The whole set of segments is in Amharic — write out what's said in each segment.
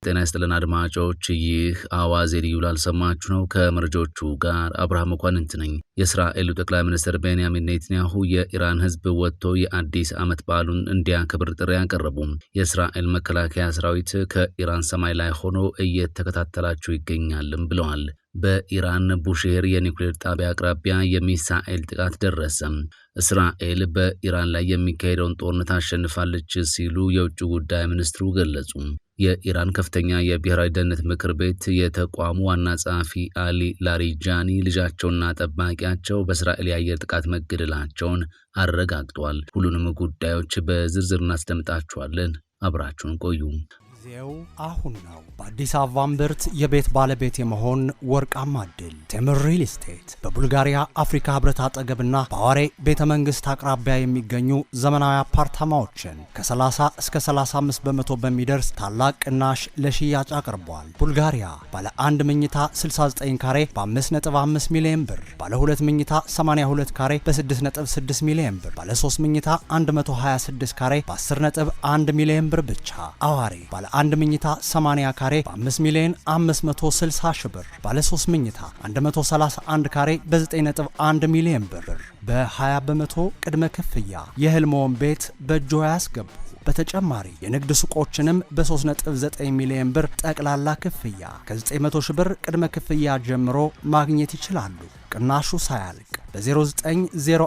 ጤና ይስጥልን አድማጮች፣ ይህ አዋዜ ልዩ ላልሰማችሁ ነው። ከመረጃዎቹ ጋር አብርሃም መኳንንት ነኝ። የእስራኤሉ ጠቅላይ ሚኒስትር ቤንያሚን ኔታንያሁ የኢራን ሕዝብ ወጥቶ የአዲስ ዓመት በዓሉን እንዲያከብር ጥሪ ያቀረቡ። የእስራኤል መከላከያ ሰራዊት ከኢራን ሰማይ ላይ ሆኖ እየተከታተላቸው ይገኛልም ብለዋል። በኢራን ቡሼር የኒውክሌር ጣቢያ አቅራቢያ የሚሳኤል ጥቃት ደረሰ። እስራኤል በኢራን ላይ የሚካሄደውን ጦርነት አሸንፋለች ሲሉ የውጭ ጉዳይ ሚኒስትሩ ገለጹ። የኢራን ከፍተኛ የብሔራዊ ደህንነት ምክር ቤት የተቋሙ ዋና ጸሐፊ አሊ ላሪጃኒ ልጃቸውና ጠባቂያቸው በእስራኤል የአየር ጥቃት መገደላቸውን አረጋግጠዋል። ሁሉንም ጉዳዮች በዝርዝር እናስደምጣችኋለን። አብራችሁን ቆዩ። ጊዜው አሁን ነው። በአዲስ አበባ እምብርት የቤት ባለቤት የመሆን ወርቃማ ዕድል። ቴምር ሪል ስቴት በቡልጋሪያ አፍሪካ ህብረት አጠገብና በአዋሬ ቤተ መንግስት አቅራቢያ የሚገኙ ዘመናዊ አፓርታማዎችን ከ30 እስከ 35 በመቶ በሚደርስ ታላቅ ቅናሽ ለሽያጭ አቅርቧል። ቡልጋሪያ ባለ 1 መኝታ 69 ካሬ በ5.5 ሚሊዮን ብር፣ ባለ 2 መኝታ 82 ካሬ በ6.6 ሚሊዮን ብር፣ ባለ 3 መኝታ 126 ካሬ በ10.1 ሚሊዮን ብር ብቻ። አዋሬ ባለ 1 መኝታ 80 ካሬ በ5 ሚሊዮን 560 ሺህ ብር፣ ባለ 3 መኝታ 131 ካሬ በ9.1 ሚሊዮን ብር በ20 በመቶ ቅድመ ክፍያ የህልሞን ቤት በእጆ ያስገቡ። በተጨማሪ የንግድ ሱቆችንም በ3.9 ሚሊዮን ብር ጠቅላላ ክፍያ ከ900 ሺህ ብር ቅድመ ክፍያ ጀምሮ ማግኘት ይችላሉ። ቅናሹ ሳያልቅ በ0901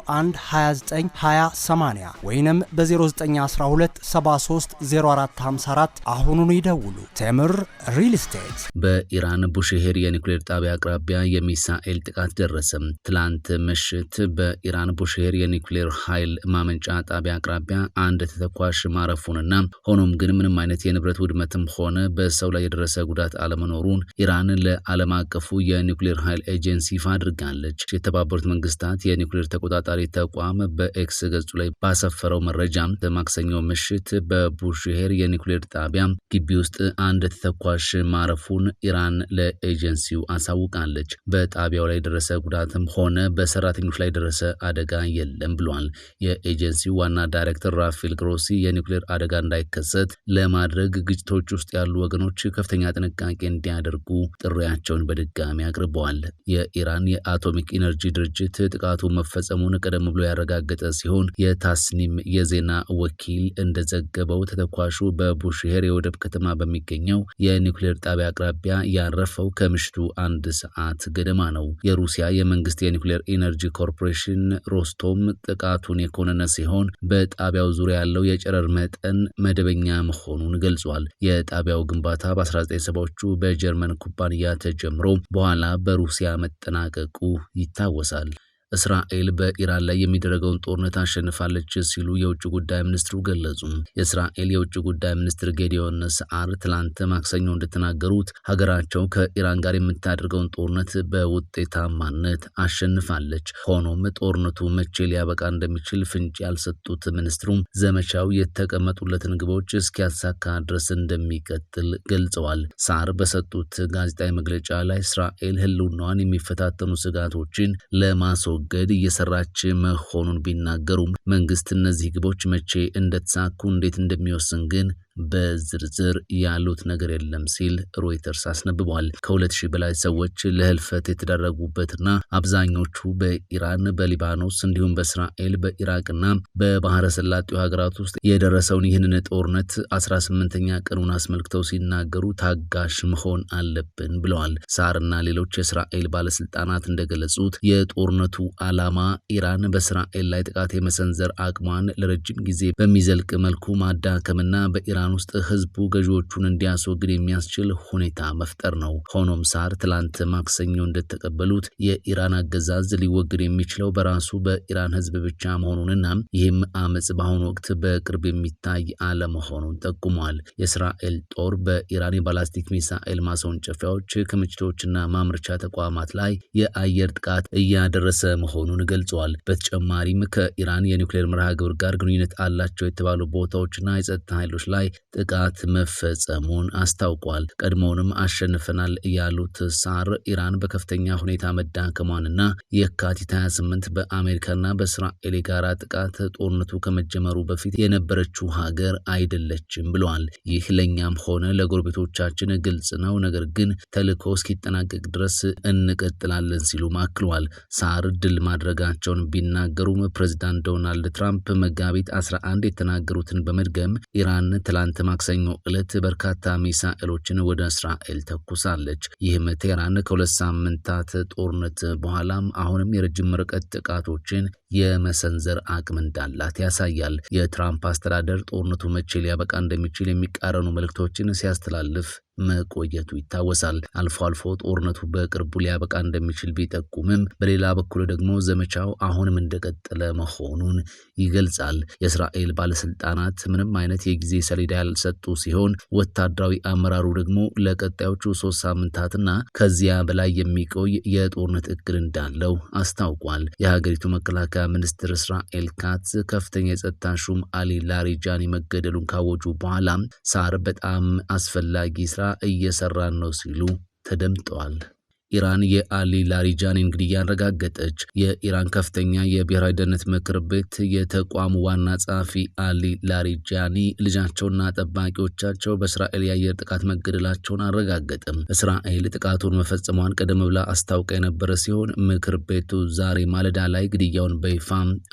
29 20 80 ወይንም በ0912 73 0454 አሁኑኑ ይደውሉ። ቴምር ሪል ስቴት። በኢራን ቡሼሄር የኒውክሌር ጣቢያ አቅራቢያ የሚሳኤል ጥቃት ደረሰ። ትላንት ምሽት በኢራን ቡሼሄር የኒውክሌር ኃይል ማመንጫ ጣቢያ አቅራቢያ አንድ ተተኳሽ ማረፉንና ሆኖም ግን ምንም አይነት የንብረት ውድመትም ሆነ በሰው ላይ የደረሰ ጉዳት አለመኖሩን ኢራን ለዓለም አቀፉ የኒውክሌር ኃይል ኤጀንሲ ይፋ አድርጋለች። የተባበሩት መንግስታት የኒውክሌር ተቆጣጣሪ ተቋም በኤክስ ገጹ ላይ ባሰፈረው መረጃ ማክሰኞ ምሽት በቡሼሄር የኒውክሌር ጣቢያ ግቢ ውስጥ አንድ ተተኳሽ ማረፉን ኢራን ለኤጀንሲው አሳውቃለች። በጣቢያው ላይ የደረሰ ጉዳትም ሆነ በሰራተኞች ላይ የደረሰ አደጋ የለም ብሏል። የኤጀንሲው ዋና ዳይሬክተር ራፋኤል ግሮሲ የኒውክሌር አደጋ እንዳይከሰት ለማድረግ ግጭቶች ውስጥ ያሉ ወገኖች ከፍተኛ ጥንቃቄ እንዲያደርጉ ጥሪያቸውን በድጋሚ አቅርበዋል። የኢራን የአቶሚክ ኢነርጂ ድርጅት ጥቃቱ መፈጸሙን ቀደም ብሎ ያረጋገጠ ሲሆን የታስኒም የዜና ወኪል እንደዘገበው ተተኳሹ በቡሼሄር የወደብ ከተማ በሚገኘው የኒውክሌር ጣቢያ አቅራቢያ ያረፈው ከምሽቱ 1 ሰዓት ገደማ ነው። የሩሲያ የመንግስት የኒውክሌር ኢነርጂ ኮርፖሬሽን ሮስቶም ጥቃቱን የኮነነ ሲሆን በጣቢያው ዙሪያ ያለው የጨረር መጠን መደበኛ መሆኑን ገልጿል። የጣቢያው ግንባታ በ1970ዎቹ በጀርመን ኩባንያ ተጀምሮ በኋላ በሩሲያ መጠናቀቁ ይታወሳል። እስራኤል በኢራን ላይ የሚደረገውን ጦርነት አሸንፋለች ሲሉ የውጭ ጉዳይ ሚኒስትሩ ገለጹ። የእስራኤል የውጭ ጉዳይ ሚኒስትር ጌዲዮን ሰዓር ትላንት ማክሰኞ እንደተናገሩት ሀገራቸው ከኢራን ጋር የምታደርገውን ጦርነት በውጤታማነት አሸንፋለች። ሆኖም ጦርነቱ መቼ ሊያበቃ እንደሚችል ፍንጭ ያልሰጡት ሚኒስትሩም ዘመቻው የተቀመጡለትን ግቦች እስኪያሳካ ድረስ እንደሚቀጥል ገልጸዋል። ሰዓር በሰጡት ጋዜጣዊ መግለጫ ላይ እስራኤል ህልውናዋን የሚፈታተኑ ስጋቶችን ለማስወገድ እየሰራች መሆኑን ቢናገሩም መንግስት እነዚህ ግቦች መቼ እንደተሳኩ እንዴት እንደሚወስን ግን በዝርዝር ያሉት ነገር የለም ሲል ሮይተርስ አስነብቧል። ከ2000 በላይ ሰዎች ለህልፈት የተደረጉበትና አብዛኞቹ በኢራን፣ በሊባኖስ እንዲሁም በእስራኤል፣ በኢራቅና በባህረ ሰላጤው ሀገራት ውስጥ የደረሰውን ይህንን ጦርነት 18ኛ ቀኑን አስመልክተው ሲናገሩ ታጋሽ መሆን አለብን ብለዋል። ሳርና ሌሎች የእስራኤል ባለስልጣናት እንደገለጹት የጦርነቱ ዓላማ ኢራን በእስራኤል ላይ ጥቃት የመሰንዘር አቅሟን ለረጅም ጊዜ በሚዘልቅ መልኩ ማዳከምና በኢራን ውስጥ ህዝቡ ገዢዎቹን እንዲያስወግድ የሚያስችል ሁኔታ መፍጠር ነው። ሆኖም ሳር ትላንት ማክሰኞ እንደተቀበሉት የኢራን አገዛዝ ሊወግድ የሚችለው በራሱ በኢራን ህዝብ ብቻ መሆኑንና ይህም አመጽ በአሁኑ ወቅት በቅርብ የሚታይ አለመሆኑን ጠቁሟል። የእስራኤል ጦር በኢራን የባላስቲክ ሚሳኤል ማስወንጨፊያዎች ክምችቶችና ማምረቻ ተቋማት ላይ የአየር ጥቃት እያደረሰ መሆኑን ገልጿል። በተጨማሪም ከኢራን የኒውክሌር መርሃ ግብር ጋር ግንኙነት አላቸው የተባሉ ቦታዎችና የጸጥታ ኃይሎች ላይ ጥቃት መፈጸሙን አስታውቋል። ቀድሞውንም አሸንፈናል ያሉት ሳር ኢራን በከፍተኛ ሁኔታ መዳከሟንና የካቲት 28 በአሜሪካና በእስራኤል የጋራ ጥቃት ጦርነቱ ከመጀመሩ በፊት የነበረችው ሀገር አይደለችም ብለዋል። ይህ ለኛም ሆነ ለጎረቤቶቻችን ግልጽ ነው፣ ነገር ግን ተልዕኮ እስኪጠናቀቅ ድረስ እንቀጥላለን ሲሉ አክለዋል። ሳር ድል ማድረጋቸውን ቢናገሩም ፕሬዝዳንት ዶናልድ ትራምፕ መጋቢት 11 የተናገሩትን በመድገም ኢራን ትላንት ማክሰኞ ዕለት በርካታ ሚሳኤሎችን ወደ እስራኤል ተኩሳለች። ይህም ቴህራን ከ2 ሳምንታት ጦርነት በኋላም አሁንም የረጅም ርቀት ጥቃቶችን የመሰንዘር አቅም እንዳላት ያሳያል። የትራምፕ አስተዳደር ጦርነቱ መቼ ሊያበቃ እንደሚችል የሚቃረኑ መልእክቶችን ሲያስተላልፍ መቆየቱ ይታወሳል። አልፎ አልፎ ጦርነቱ በቅርቡ ሊያበቃ እንደሚችል ቢጠቁምም በሌላ በኩል ደግሞ ዘመቻው አሁንም እንደቀጠለ መሆኑን ይገልጻል። የእስራኤል ባለስልጣናት ምንም አይነት የጊዜ ሰሌዳ ያልሰጡ ሲሆን ወታደራዊ አመራሩ ደግሞ ለቀጣዮቹ 3 ሳምንታትና ከዚያ በላይ የሚቆይ የጦርነት እቅድ እንዳለው አስታውቋል። የሀገሪቱ መከላከያ ሚኒስትር እስራኤል ካትዝ ከፍተኛ የጸጥታ ሹም አሊ ላሪጃኒ መገደሉን ካወጁ በኋላ ሳር በጣም አስፈላጊ ስራ እየሰራን ነው ሲሉ ተደምጠዋል። ኢራን የአሊ ላሪጃኒን ግድያ አረጋገጠች። የኢራን ከፍተኛ የብሔራዊ ደህንነት ምክር ቤት የተቋሙ ዋና ጸሐፊ አሊ ላሪጃኒ ልጃቸውና ጠባቂዎቻቸው በእስራኤል የአየር ጥቃት መገደላቸውን አረጋገጠም። እስራኤል ጥቃቱን መፈጸሟን ቀደም ብላ አስታውቃ የነበረ ሲሆን ምክር ቤቱ ዛሬ ማለዳ ላይ ግድያውን በይፋ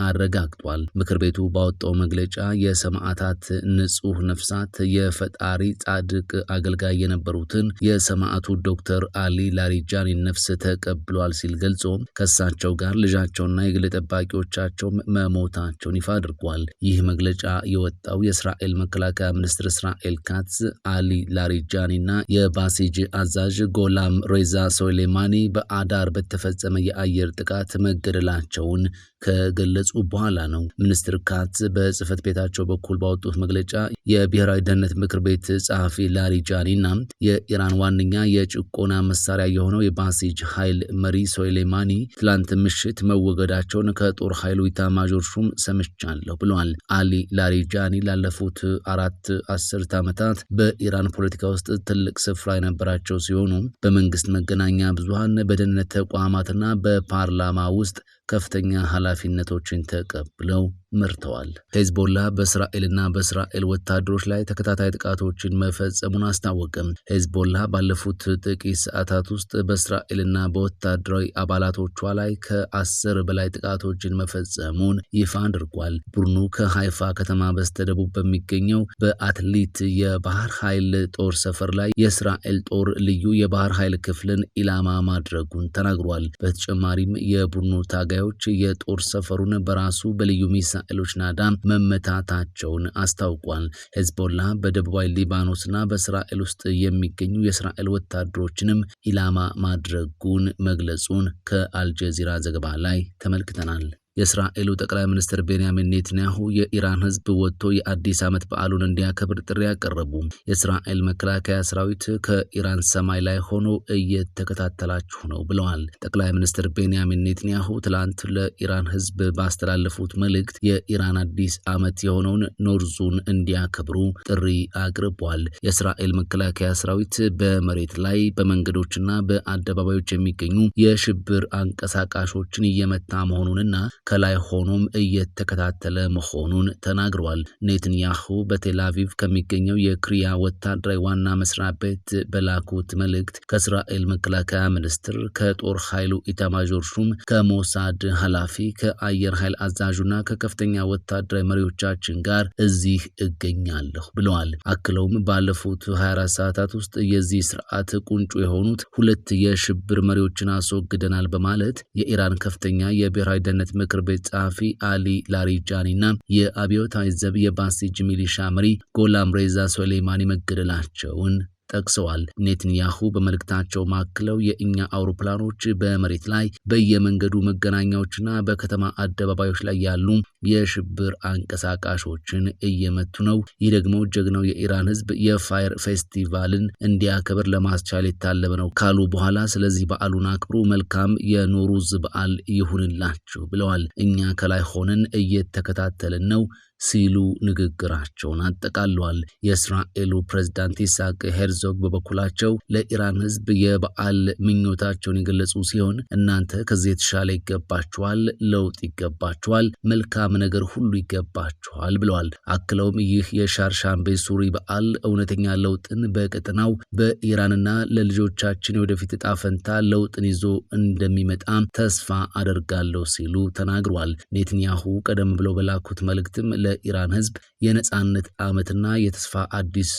አረጋግጧል። ምክር ቤቱ ባወጣው መግለጫ የሰማዕታት ንጹህ ነፍሳት የፈጣሪ ጻድቅ አገልጋይ የነበሩትን የሰማዕቱ ዶክተር አሊ ላሪጃኒ ነፍስ ተቀብሏል ሲል ገልጾ ከሳቸው ጋር ልጃቸውና የግል ጠባቂዎቻቸው መሞታቸውን ይፋ አድርጓል። ይህ መግለጫ የወጣው የእስራኤል መከላከያ ሚኒስትር እስራኤል ካትዝ አሊ ላሪጃኒና የባሲጅ አዛዥ ጎላም ሬዛ ሶሌማኒ በአዳር በተፈጸመ የአየር ጥቃት መገደላቸውን ከገለጹ በኋላ ነው። ሚኒስትር ካትዝ በጽህፈት ቤታቸው በኩል ባወጡት መግለጫ የብሔራዊ ደህንነት ምክር ቤት ጸሐፊ ላሪጃኒና የኢራን ዋነኛ የጭቆና መሳሪያ የሆነው የባሲጅ ኃይል መሪ ሶሌማኒ ትላንት ምሽት መወገዳቸውን ከጦር ኃይሉ ኢታማዦር ሹም ሰምቻለሁ ብለዋል። አሊ ላሪጃኒ ላለፉት 4 አስርት ዓመታት በኢራን ፖለቲካ ውስጥ ትልቅ ስፍራ የነበራቸው ሲሆኑ በመንግስት መገናኛ ብዙሃን፣ በደህንነት ተቋማትና በፓርላማ ውስጥ ከፍተኛ ኃላፊነቶችን ተቀብለው መርተዋል። ሄዝቦላ በእስራኤልና በእስራኤል ወታደሮች ላይ ተከታታይ ጥቃቶችን መፈጸሙን አስታወቀም። ሄዝቦላ ባለፉት ጥቂት ሰዓታት ውስጥ በእስራኤልና በወታደራዊ አባላቶቿ ላይ ከ10 በላይ ጥቃቶችን መፈጸሙን ይፋ አድርጓል። ቡድኑ ከሃይፋ ከተማ በስተደቡብ በሚገኘው በአትሊት የባህር ኃይል ጦር ሰፈር ላይ የእስራኤል ጦር ልዩ የባህር ኃይል ክፍልን ኢላማ ማድረጉን ተናግሯል። በተጨማሪም የቡድኑ ታጋዮች የጦር ሰፈሩን በራሱ በልዩ ሚሳኤሎች ናዳ መመታታቸውን አስታውቋል። ሄዝቦላ በደቡባዊ ሊባኖስና በእስራኤል ውስጥ የሚገኙ የእስራኤል ወታደሮችንም ኢላማ ማድረጉን መግለጹን ከአልጀዚራ ዘገባ ላይ ተመልክተናል። የእስራኤሉ ጠቅላይ ሚኒስትር ቤንያሚን ኔታንያሁ የኢራን ሕዝብ ወጥቶ የአዲስ ዓመት በዓሉን እንዲያከብር ጥሪ ያቀረቡ። የእስራኤል መከላከያ ሰራዊት ከኢራን ሰማይ ላይ ሆኖ እየተከታተላችሁ ነው ብለዋል። ጠቅላይ ሚኒስትር ቤንያሚን ኔታንያሁ ትላንት ለኢራን ሕዝብ ባስተላለፉት መልእክት የኢራን አዲስ ዓመት የሆነውን ኖርዙን እንዲያከብሩ ጥሪ አቅርቧል። የእስራኤል መከላከያ ሰራዊት በመሬት ላይ በመንገዶችና በአደባባዮች የሚገኙ የሽብር አንቀሳቃሾችን እየመታ መሆኑንና ከላይ ሆኖም እየተከታተለ መሆኑን ተናግረዋል። ኔትንያሁ በቴል አቪቭ ከሚገኘው የክሪያ ወታደራዊ ዋና መስሪያ ቤት በላኩት መልእክት ከእስራኤል መከላከያ ሚኒስትር፣ ከጦር ኃይሉ ኢታማዦር ሹም፣ ከሞሳድ ኃላፊ፣ ከአየር ኃይል አዛዡና ከከፍተኛ ወታደራዊ መሪዎቻችን ጋር እዚህ እገኛለሁ ብለዋል። አክለውም ባለፉት 24 ሰዓታት ውስጥ የዚህ ስርዓት ቁንጮ የሆኑት 2 የሽብር መሪዎችን አስወግደናል በማለት የኢራን ከፍተኛ የብሔራዊ ደህንነት ምክር ቤት ጸሐፊ አሊ ላሪጃኒና የአብዮታዊ ዘብ የባሲጅ ሚሊሻ መሪ ጎላም ሬዛ ሶሌማኒ መገደላቸውን ጠቅሰዋል። ኔትንያሁ በመልእክታቸው ማክለው የእኛ አውሮፕላኖች በመሬት ላይ በየመንገዱ መገናኛዎችና በከተማ አደባባዮች ላይ ያሉ የሽብር አንቀሳቃሾችን እየመቱ ነው። ይህ ደግሞ ጀግናው የኢራን ሕዝብ የፋየር ፌስቲቫልን እንዲያከብር ለማስቻል የታለመ ነው ካሉ በኋላ ስለዚህ በዓሉን አክብሩ፣ መልካም የኖሩዝ በዓል ይሁንላችሁ ብለዋል። እኛ ከላይ ሆነን እየተከታተልን ነው። ሲሉ ንግግራቸውን አጠቃለዋል። የእስራኤሉ ፕሬዝዳንት ኢሳቅ ሄርዞግ በበኩላቸው ለኢራን ህዝብ የበዓል ምኞታቸውን የገለጹ ሲሆን እናንተ ከዚህ የተሻለ ይገባችኋል፣ ለውጥ ይገባችኋል፣ መልካም ነገር ሁሉ ይገባችኋል ብለዋል። አክለውም ይህ የሻርሻንቤ ሱሪ በዓል እውነተኛ ለውጥን በቀጠናው በኢራንና ለልጆቻችን የወደፊት ዕጣ ፈንታ ለውጥን ይዞ እንደሚመጣ ተስፋ አደርጋለሁ ሲሉ ተናግረዋል። ኔትንያሁ ቀደም ብለው በላኩት መልእክትም ለኢራን ህዝብ የነጻነት ዓመትና የተስፋ አዲስ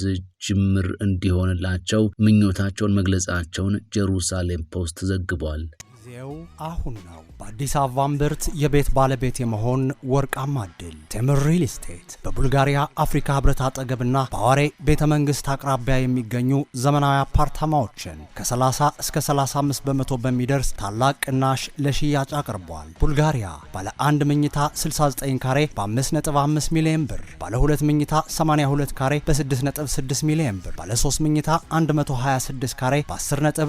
ጅምር እንዲሆንላቸው ምኞታቸውን መግለጻቸውን ጀሩሳሌም ፖስት ዘግቧል። ጊዜው አሁን ነው። በአዲስ አበባ እምብርት የቤት ባለቤት የመሆን ወርቃማ ዕድል። ቴምር ሪል ስቴት በቡልጋሪያ አፍሪካ ህብረት አጠገብና በአዋሬ ቤተ መንግስት አቅራቢያ የሚገኙ ዘመናዊ አፓርታማዎችን ከ30 እስከ 35 በመቶ በሚደርስ ታላቅ ቅናሽ ለሽያጭ አቅርቧል። ቡልጋሪያ ባለ 1 መኝታ 69 ካሬ በ5.5 ሚሊዮን ብር፣ ባለ 2 መኝታ 82 ካሬ በ6.6 ሚሊዮን ብር፣ ባለ 3 መኝታ 126 ካሬ በ10.1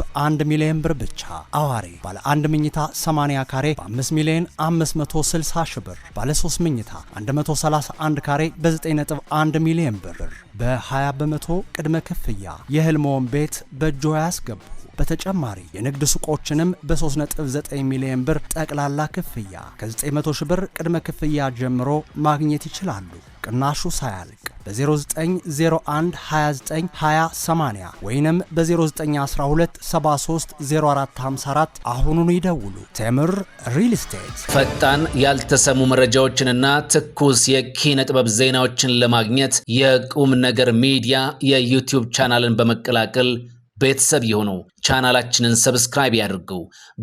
ሚሊዮን ብር ብቻ። አዋሬ ባለ 1 መኝታ 80 ካሬ በ5 ሚሊዮን 560 ሺህ ብር፣ ባለ 3 መኝታ 131 ካሬ በ9.1 ሚሊዮን ብር በ20 በመቶ ቅድመ ክፍያ የህልሞን ቤት በእጆ ያስገቡ። በተጨማሪ የንግድ ሱቆችንም በ3.9 ሚሊዮን ብር ጠቅላላ ክፍያ ከ900 ሺህ ብር ቅድመ ክፍያ ጀምሮ ማግኘት ይችላሉ። ቅናሹ ሳያልቅ በ0901 29 20 80 ወይንም በ0912 73 0454 አሁኑኑ ይደውሉ። ቴምር ሪል ስቴት። ፈጣን ያልተሰሙ መረጃዎችንና ትኩስ የኪነ ጥበብ ዜናዎችን ለማግኘት የቁም ነገር ሚዲያ የዩቲዩብ ቻናልን በመቀላቀል ቤተሰብ የሆኑ ቻናላችንን ሰብስክራይብ ያድርጉ።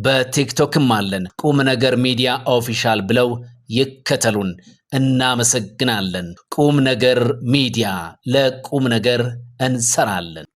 በቲክቶክም አለን። ቁም ነገር ሚዲያ ኦፊሻል ብለው ይከተሉን። እናመሰግናለን። ቁም ነገር ሚዲያ፣ ለቁም ነገር እንሰራለን።